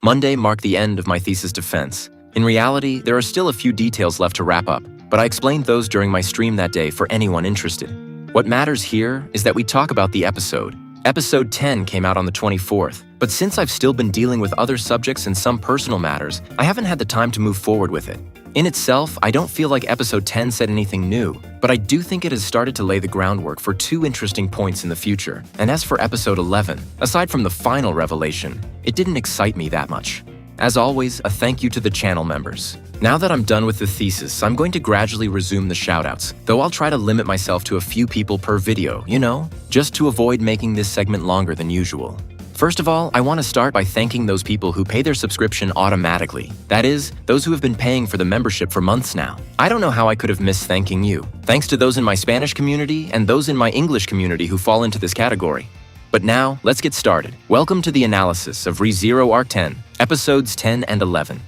Monday marked the end of my thesis defense. In reality, there are still a few details left to wrap up, but I explained those during my stream that day for anyone interested. What matters here is that we talk about the episode. Episode 10 came out on the 24th, but since I've still been dealing with other subjects and some personal matters, I haven't had the time to move forward with it. In itself, I don't feel like episode 10 said anything new, but I do think it has started to lay the groundwork for two interesting points in the future. And as for episode 11, aside from the final revelation, it didn't excite me that much. As always, a thank you to the channel members. Now that I'm done with the thesis, I'm going to gradually resume the shoutouts, though I'll try to limit myself to a few people per video, just to avoid making this segment longer than usual. First of all, I want to start by thanking those people who pay their subscription automatically. That is, those who have been paying for the membership for months now. I don't know how I could have missed thanking you. Thanks to those in my Spanish community and those in my English community who fall into this category. But now, let's get started. Welcome to the analysis of ReZero Arc 10, episodes 10 and 11.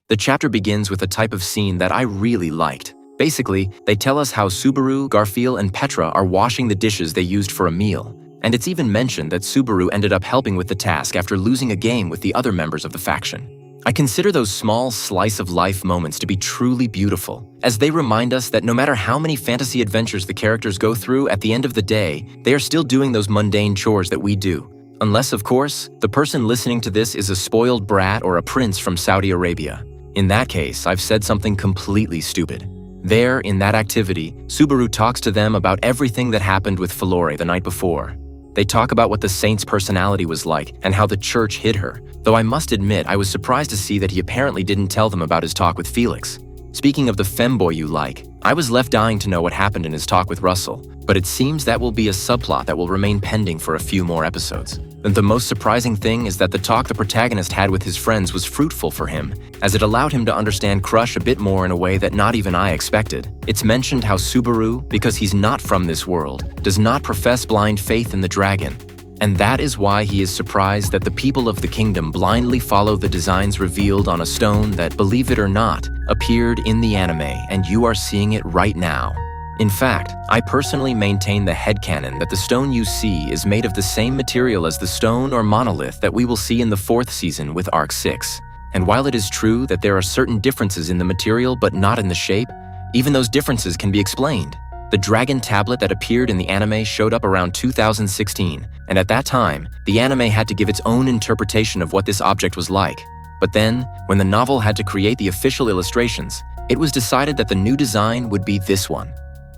The chapter begins with a type of scene that I really liked. Basically, they tell us how Subaru, Garfiel, and Petra are washing the dishes they used for a meal. And it's even mentioned that Subaru ended up helping with the task after losing a game with the other members of the faction. I consider those small slice-of-life moments to be truly beautiful, as they remind us that no matter how many fantasy adventures the characters go through, at the end of the day, they are still doing those mundane chores that we do. Unless, of course, the person listening to this is a spoiled brat or a prince from Saudi Arabia. In that case, I've said something completely stupid. There, in that activity, Subaru talks to them about everything that happened with Filore the night before. They talk about what the saint's personality was like and how the church hid her, though I must admit I was surprised to see that he apparently didn't tell them about his talk with Felix. Speaking of the femboy you like, I was left dying to know what happened in his talk with Russell, but it seems that will be a subplot that will remain pending for a few more episodes. And the most surprising thing is that the talk the protagonist had with his friends was fruitful for him, as it allowed him to understand Crusch a bit more in a way that not even I expected. It's mentioned how Subaru, because he's not from this world, does not profess blind faith in the dragon. And that is why he is surprised that the people of the kingdom blindly follow the designs revealed on a stone that, believe it or not, appeared in the anime, and you are seeing it right now. In fact, I personally maintain the headcanon that the stone you see is made of the same material as the stone or monolith that we will see in the 4th season with Arc 6. And while it is true that there are certain differences in the material but not in the shape, even those differences can be explained. The dragon tablet that appeared in the anime showed up around 2016, and at that time, the anime had to give its own interpretation of what this object was like. But then, when the novel had to create the official illustrations, it was decided that the new design would be this one.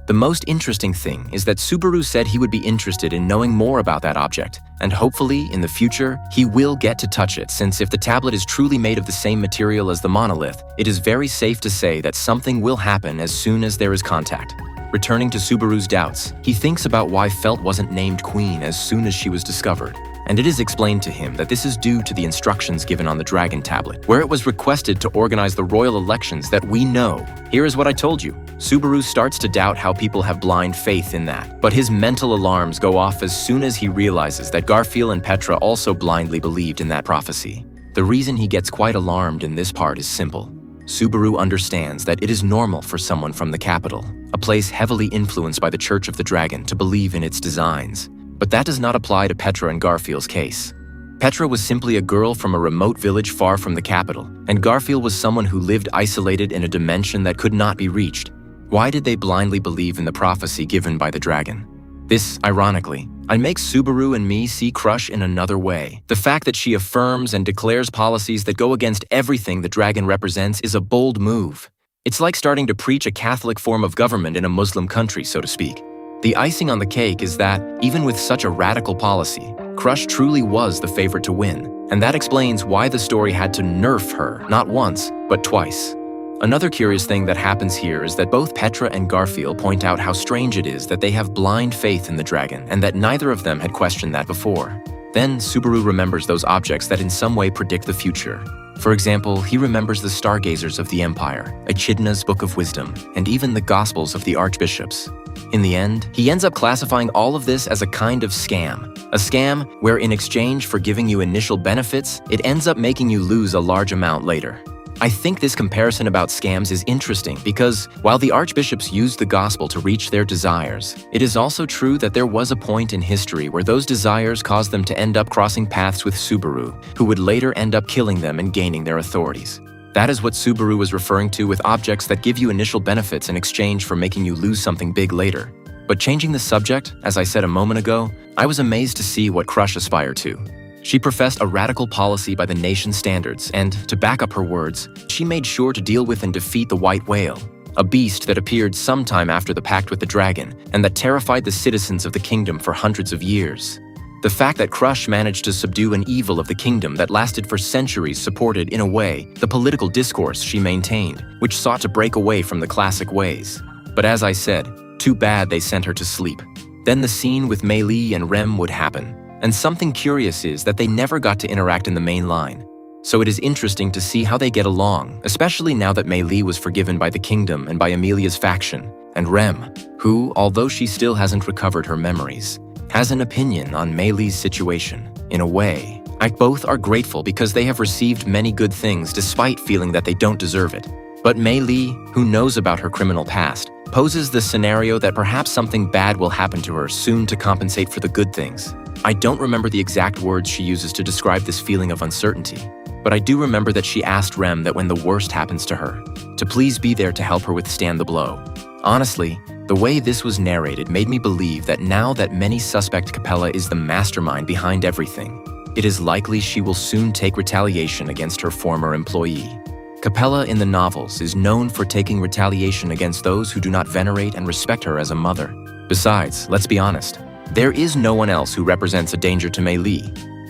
The most interesting thing is that Subaru said he would be interested in knowing more about that object, and hopefully, in the future, he will get to touch it, since if the tablet is truly made of the same material as the monolith, it is very safe to say that something will happen as soon as there is contact. Returning to Subaru's doubts, he thinks about why Felt wasn't named Queen as soon as she was discovered. And it is explained to him that this is due to the instructions given on the dragon tablet, where it was requested to organize the royal elections that we know. Here is what I told you. Subaru starts to doubt how people have blind faith in that, but his mental alarms go off as soon as he realizes that Garfiel and Petra also blindly believed in that prophecy. The reason he gets quite alarmed in this part is simple. Subaru understands that it is normal for someone from the capital, a place heavily influenced by the Church of the Dragon, to believe in its designs. But that does not apply to Petra and Garfiel's case. Petra was simply a girl from a remote village far from the capital, and Garfiel was someone who lived isolated in a dimension that could not be reached. Why did they blindly believe in the prophecy given by the dragon? This, ironically, makes Subaru and me see Crusch in another way. The fact that she affirms and declares policies that go against everything the dragon represents is a bold move. It's like starting to preach a Catholic form of government in a Muslim country, so to speak. The icing on the cake is that, even with such a radical policy, Crusch truly was the favorite to win, and that explains why the story had to nerf her, not once, but twice. Another curious thing that happens here is that both Petra and Garfiel point out how strange it is that they have blind faith in the dragon, and that neither of them had questioned that before. Then Subaru remembers those objects that in some way predict the future. For example, he remembers the stargazers of the Empire, Echidna's Book of Wisdom, and even the Gospels of the Archbishops. In the end, he ends up classifying all of this as a kind of scam. A scam where in exchange for giving you initial benefits, it ends up making you lose a large amount later. I think this comparison about scams is interesting because while the archbishops used the gospel to reach their desires, it is also true that there was a point in history where those desires caused them to end up crossing paths with Subaru, who would later end up killing them and gaining their authorities. That is what Subaru was referring to with objects that give you initial benefits in exchange for making you lose something big later. But changing the subject, as I said a moment ago, I was amazed to see what Crusch aspired to. She professed a radical policy by the nation's standards, and, to back up her words, she made sure to deal with and defeat the white whale, a beast that appeared sometime after the pact with the dragon, and that terrified the citizens of the kingdom for hundreds of years. The fact that Crusch managed to subdue an evil of the kingdom that lasted for centuries supported, in a way, the political discourse she maintained, which sought to break away from the classic ways. But as I said, too bad they sent her to sleep. Then the scene with Meili and Rem would happen. And something curious is that they never got to interact in the main line. So it is interesting to see how they get along, especially now that Meili was forgiven by the kingdom and by Emilia's faction, and Rem, who, although she still hasn't recovered her memories, has an opinion on Meili's situation. In a way, both are grateful because they have received many good things despite feeling that they don't deserve it. But Meili, who knows about her criminal past, poses the scenario that perhaps something bad will happen to her soon to compensate for the good things. I don't remember the exact words she uses to describe this feeling of uncertainty, but I do remember that she asked Rem that when the worst happens to her, to please be there to help her withstand the blow. Honestly, the way this was narrated made me believe that now that many suspect Capella is the mastermind behind everything, it is likely she will soon take retaliation against her former employee. Capella in the novels is known for taking retaliation against those who do not venerate and respect her as a mother. Besides, let's be honest, there is no one else who represents a danger to Meili.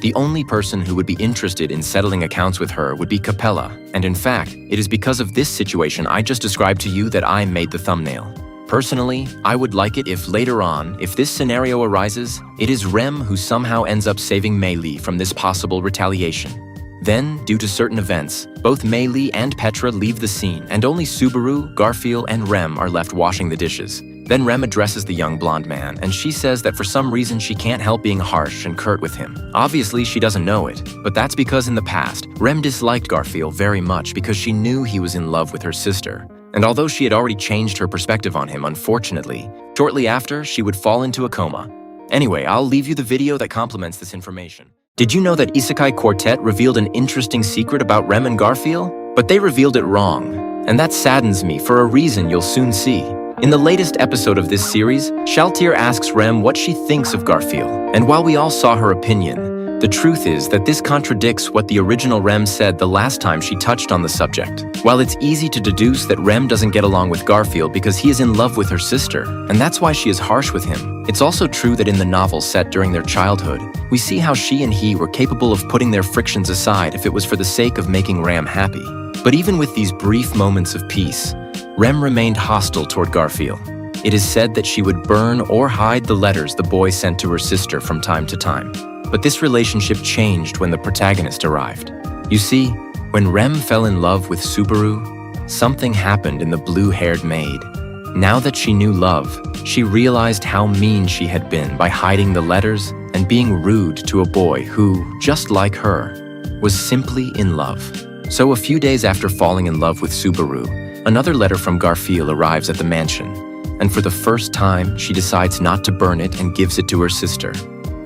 The only person who would be interested in settling accounts with her would be Capella, and in fact, it is because of this situation I just described to you that I made the thumbnail. Personally, I would like it if later on, if this scenario arises, it is Rem who somehow ends up saving Meili from this possible retaliation. Then, due to certain events, both Meili and Petra leave the scene, and only Subaru, Garfiel, and Rem are left washing the dishes. Then Rem addresses the young blonde man, and she says that for some reason she can't help being harsh and curt with him. Obviously, she doesn't know it, but that's because in the past, Rem disliked Garfiel very much because she knew he was in love with her sister. And although she had already changed her perspective on him, unfortunately, shortly after, she would fall into a coma. Anyway, I'll leave you the video that complements this information. Did you know that Isekai Quartet revealed an interesting secret about Rem and Garfiel? But they revealed it wrong, and that saddens me for a reason you'll soon see. In the latest episode of this series, Shaltir asks Rem what she thinks of Garfiel, and while we all saw her opinion, the truth is that this contradicts what the original Rem said the last time she touched on the subject. While it's easy to deduce that Rem doesn't get along with Garfiel because he is in love with her sister, and that's why she is harsh with him, it's also true that in the novel set during their childhood, we see how she and he were capable of putting their frictions aside if it was for the sake of making Rem happy. But even with these brief moments of peace, Rem remained hostile toward Garfiel. It is said that she would burn or hide the letters the boy sent to her sister from time to time. But this relationship changed when the protagonist arrived. You see, when Rem fell in love with Subaru, something happened in the blue-haired maid. Now that she knew love, she realized how mean she had been by hiding the letters and being rude to a boy who, just like her, was simply in love. So a few days after falling in love with Subaru, another letter from Garfiel arrives at the mansion, and for the first time, she decides not to burn it and gives it to her sister.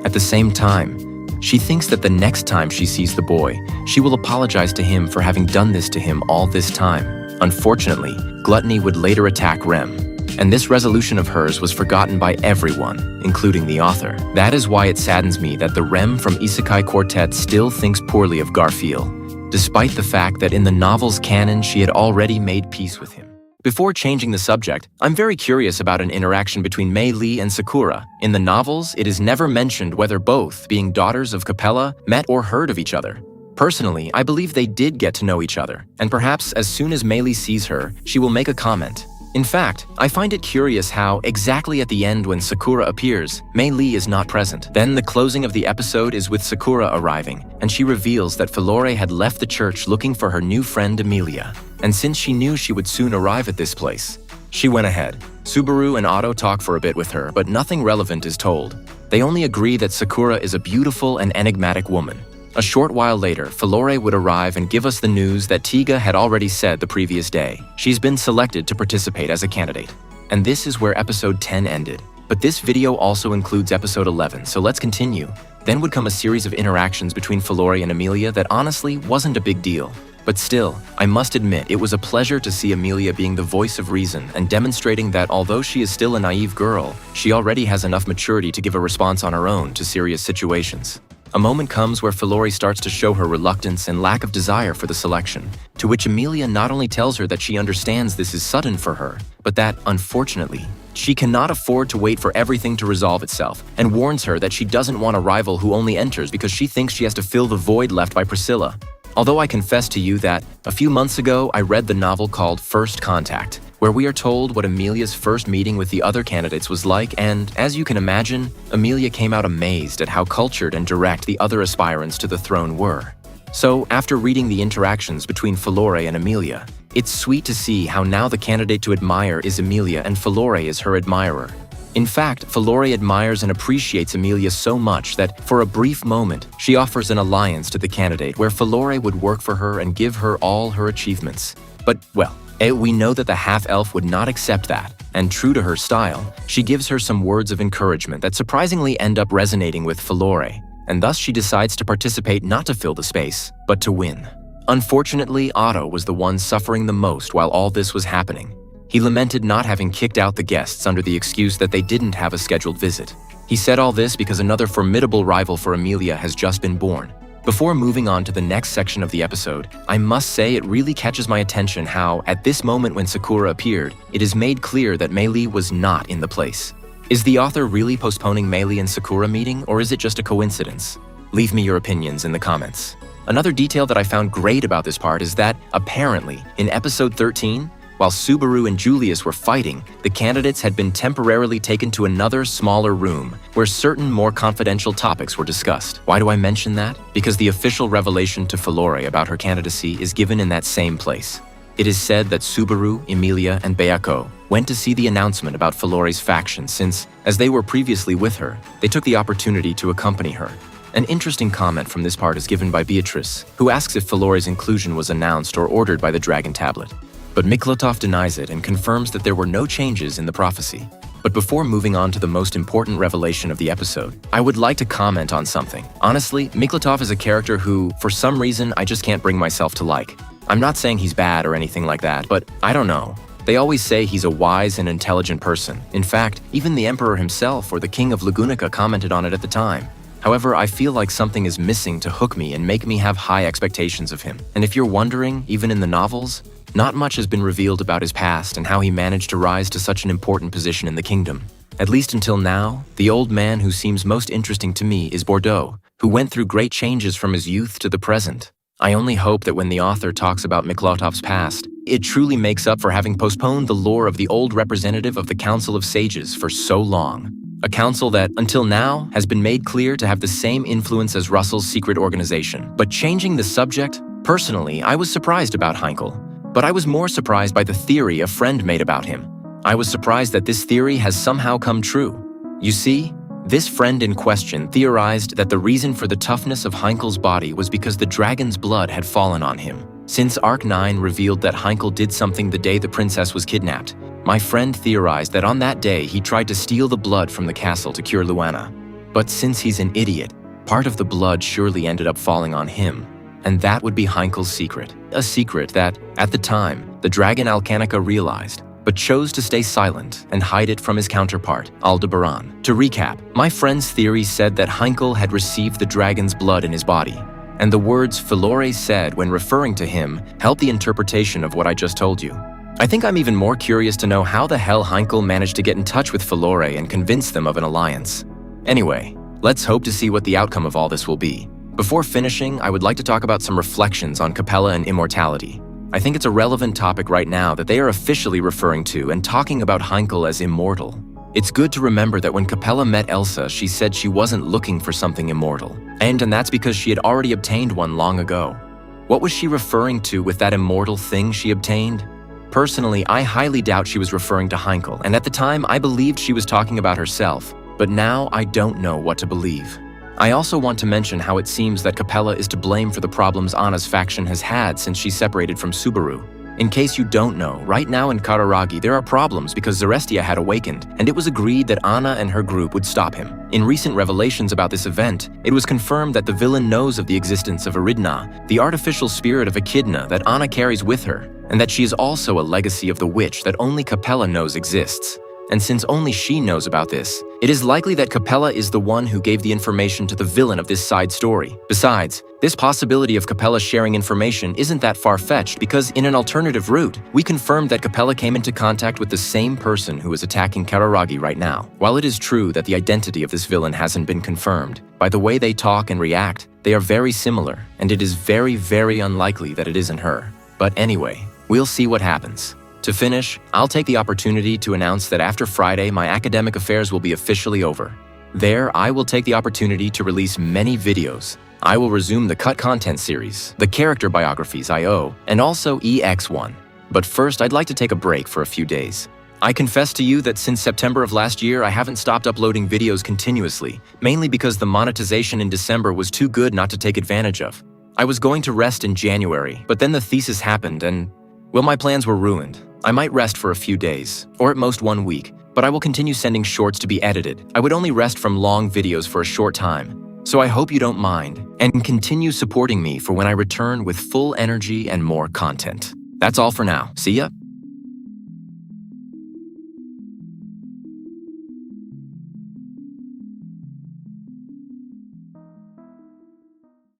At the same time, she thinks that the next time she sees the boy, she will apologize to him for having done this to him all this time. Unfortunately, gluttony would later attack Rem, and this resolution of hers was forgotten by everyone, including the author. That is why it saddens me that the Rem from Isekai Quartet still thinks poorly of Garfiel, despite the fact that in the novel's canon she had already made peace with him. Before changing the subject, I'm very curious about an interaction between Meili and Sakura. In the novels, it is never mentioned whether both, being daughters of Capella, met or heard of each other. Personally, I believe they did get to know each other, and perhaps as soon as Meili sees her, she will make a comment. In fact, I find it curious how, exactly at the end when Sakura appears, Meili is not present. Then the closing of the episode is with Sakura arriving, and she reveals that Filore had left the church looking for her new friend Emilia. And since she knew she would soon arrive at this place, she went ahead. Subaru and Otto talk for a bit with her, but nothing relevant is told. They only agree that Sakura is a beautiful and enigmatic woman. A short while later, Filore would arrive and give us the news that Tiga had already said the previous day. She's been selected to participate as a candidate. And this is where episode 10 ended. But this video also includes episode 11, so let's continue. Then would come a series of interactions between Filore and Emilia that honestly wasn't a big deal. But still, I must admit it was a pleasure to see Emilia being the voice of reason and demonstrating that although she is still a naive girl, she already has enough maturity to give a response on her own to serious situations. A moment comes where Filore starts to show her reluctance and lack of desire for the selection, to which Emilia not only tells her that she understands this is sudden for her, but that, unfortunately, she cannot afford to wait for everything to resolve itself, and warns her that she doesn't want a rival who only enters because she thinks she has to fill the void left by Priscilla. Although I confess to you that, a few months ago I read the novel called First Contact, where we are told what Emilia's first meeting with the other candidates was like, and, as you can imagine, Emilia came out amazed at how cultured and direct the other aspirants to the throne were. So, after reading the interactions between Filore and Emilia, it's sweet to see how now the candidate to admire is Emilia and Filore is her admirer. In fact, Filore admires and appreciates Emilia so much that, for a brief moment, she offers an alliance to the candidate where Filore would work for her and give her all her achievements. But, well, we know that the half-elf would not accept that, and true to her style, she gives her some words of encouragement that surprisingly end up resonating with Filore, and thus she decides to participate not to fill the space, but to win. Unfortunately, Otto was the one suffering the most while all this was happening. He lamented not having kicked out the guests under the excuse that they didn't have a scheduled visit. He said all this because another formidable rival for Emilia has just been born. Before moving on to the next section of the episode, I must say it really catches my attention how, at this moment when Sakura appeared, it is made clear that Meili was not in the place. Is the author really postponing Meili and Sakura meeting, or is it just a coincidence? Leave me your opinions in the comments. Another detail that I found great about this part is that, apparently, in episode 13, while Subaru and Julius were fighting, the candidates had been temporarily taken to another, smaller room where certain more confidential topics were discussed. Why do I mention that? Because the official revelation to Filore about her candidacy is given in that same place. It is said that Subaru, Emilia, and Bayako went to see the announcement about Filore's faction since, as they were previously with her, they took the opportunity to accompany her. An interesting comment from this part is given by Beatrice, who asks if Filore's inclusion was announced or ordered by the Dragon Tablet. But Miklotov denies it and confirms that there were no changes in the prophecy. But before moving on to the most important revelation of the episode, I would like to comment on something. Honestly, Miklotov is a character who, for some reason, I just can't bring myself to like. I'm not saying he's bad or anything like that, but I don't know. They always say he's a wise and intelligent person. In fact, even the Emperor himself or the King of Lagunica commented on it at the time. However, I feel like something is missing to hook me and make me have high expectations of him. And if you're wondering, even in the novels, not much has been revealed about his past and how he managed to rise to such an important position in the kingdom. At least until now, the old man who seems most interesting to me is Bordeaux, who went through great changes from his youth to the present. I only hope that when the author talks about Miklotov's past, it truly makes up for having postponed the lore of the old representative of the Council of Sages for so long. A council that, until now, has been made clear to have the same influence as Russell's secret organization. But changing the subject, personally, I was surprised about Heinkel. But I was more surprised by the theory a friend made about him. I was surprised that this theory has somehow come true. You see, this friend in question theorized that the reason for the toughness of Heinkel's body was because the dragon's blood had fallen on him. Since Arc 9 revealed that Heinkel did something the day the princess was kidnapped, my friend theorized that on that day he tried to steal the blood from the castle to cure Luana. But since he's an idiot, part of the blood surely ended up falling on him. And that would be Heinkel's secret. A secret that, at the time, the dragon Alcanica realized, but chose to stay silent and hide it from his counterpart, Aldebaran. To recap, my friend's theory said that Heinkel had received the dragon's blood in his body, and the words Filore said when referring to him helped the interpretation of what I just told you. I think I'm even more curious to know how the hell Heinkel managed to get in touch with Filore and convince them of an alliance. Anyway, let's hope to see what the outcome of all this will be. Before finishing, I would like to talk about some reflections on Capella and immortality. I think it's a relevant topic right now that they are officially referring to and talking about Heinkel as immortal. It's good to remember that when Capella met Elsa, she said she wasn't looking for something immortal, and that's because she had already obtained one long ago. What was she referring to with that immortal thing she obtained? Personally, I highly doubt she was referring to Heinkel, and at the time I believed she was talking about herself, but now I don't know what to believe. I also want to mention how it seems that Capella is to blame for the problems Anna's faction has had since she separated from Subaru. In case you don't know, right now in Kararagi there are problems because Zarestia had awakened, and it was agreed that Anna and her group would stop him. In recent revelations about this event, it was confirmed that the villain knows of the existence of Eridna, the artificial spirit of Echidna that Anna carries with her, and that she is also a legacy of the witch that only Capella knows exists. And since only she knows about this, it is likely that Capella is the one who gave the information to the villain of this side story. Besides, this possibility of Capella sharing information isn't that far-fetched because in an alternative route, we confirmed that Capella came into contact with the same person who is attacking Kararagi right now. While it is true that the identity of this villain hasn't been confirmed, by the way they talk and react, they are very similar, and it is very, very unlikely that it isn't her. But anyway, we'll see what happens. To finish, I'll take the opportunity to announce that after Friday, my academic affairs will be officially over. There, I will take the opportunity to release many videos. I will resume the Cut Content series, the character biographies I.O., and also EX1. But first, I'd like to take a break for a few days. I confess to you that since September of last year, I haven't stopped uploading videos continuously, mainly because the monetization in December was too good not to take advantage of. I was going to rest in January, but then the thesis happened and, well, my plans were ruined. I might rest for a few days, or at most 1 week, but I will continue sending shorts to be edited. I would only rest from long videos for a short time. So I hope you don't mind, and continue supporting me for when I return with full energy and more content. That's all for now. See ya!